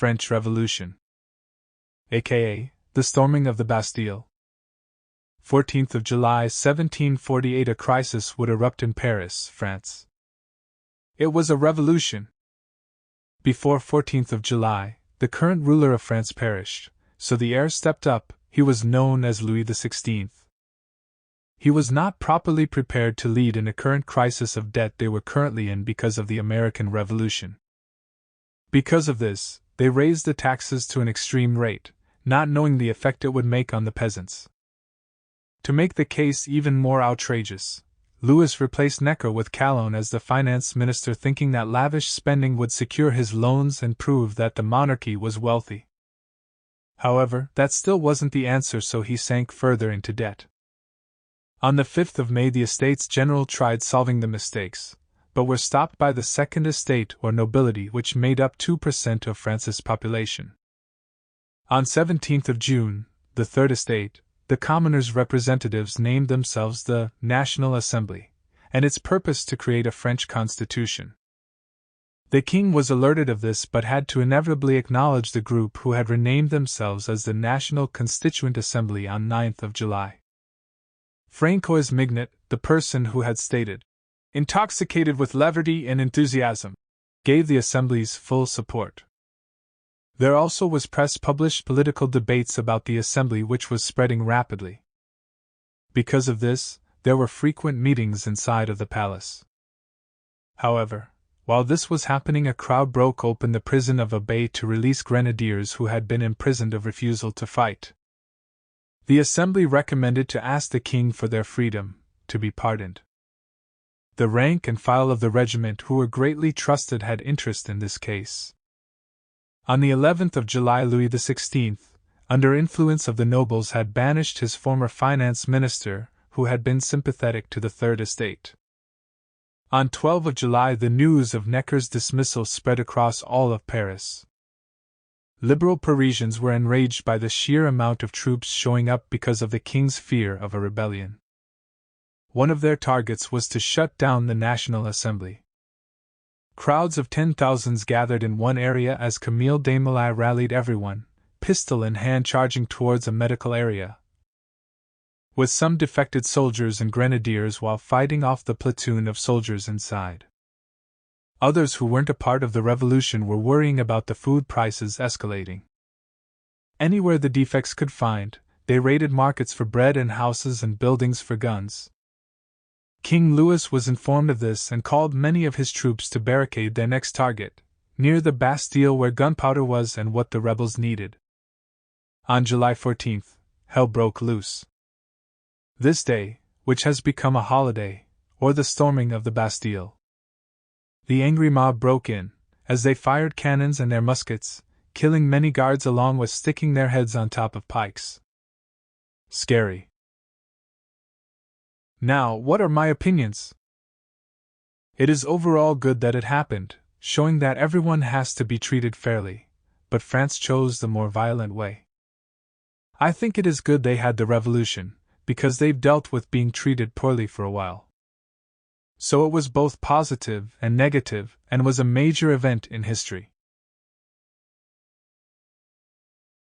French Revolution, aka the storming of the Bastille. 14th of July 1748. A crisis would erupt in Paris, France. It was a revolution. Before 14th of July, the current ruler of France perished, so the heir stepped up. He was known as Louis XVI. He was not properly prepared to lead in a current crisis of debt they were currently in because of the American Revolution. Because of this, they raised the taxes to an extreme rate, not knowing the effect it would make on the peasants. To make the case even more outrageous, Louis replaced Necker with Calonne as the finance minister, thinking that lavish spending would secure his loans and prove that the monarchy was wealthy. However, that still wasn't the answer, so he sank further into debt. On the 5th of May, the Estates General tried solving the mistakes, but were stopped by the Second Estate or nobility, which made up 2% of France's population. On 17th of June, the Third Estate, the commoners' representatives, named themselves the National Assembly, and its purpose to create a French constitution. The king was alerted of this but had to inevitably acknowledge the group who had renamed themselves as the National Constituent Assembly on 9th of July. Francois Mignet, the person who had stated, "intoxicated with levity and enthusiasm," gave the Assembly's full support. There also was press-published political debates about the Assembly, which was spreading rapidly. Because of this, there were frequent meetings inside of the palace. However, while this was happening, a crowd broke open the prison of Abbey to release grenadiers who had been imprisoned of refusal to fight. The Assembly recommended to ask the king for their freedom, to be pardoned. The rank and file of the regiment, who were greatly trusted, had interest in this case. On the 11th of July, Louis XVI, under influence of the nobles, had banished his former finance minister, who had been sympathetic to the Third Estate. On 12th of July, the news of Necker's dismissal spread across all of Paris. Liberal Parisians were enraged by the sheer amount of troops showing up because of the king's fear of a rebellion. One of their targets was to shut down the National Assembly. Crowds of 10,000s gathered in one area as Camille Desmoulins rallied everyone, pistol in hand, charging towards a medical area, with some defected soldiers and grenadiers, while fighting off the platoon of soldiers inside. Others who weren't a part of the revolution were worrying about the food prices escalating. Anywhere the defects could find, they raided markets for bread and houses and buildings for guns. King Louis was informed of this and called many of his troops to barricade their next target, near the Bastille, where gunpowder was and what the rebels needed. On July 14th, hell broke loose. This day, which has become a holiday, or the storming of the Bastille. The angry mob broke in, as they fired cannons and their muskets, killing many guards along with sticking their heads on top of pikes. Scary. Now, what are my opinions? It is overall good that it happened, showing that everyone has to be treated fairly, but France chose the more violent way. I think it is good they had the revolution, because they've dealt with being treated poorly for a while. So it was both positive and negative, and was a major event in history.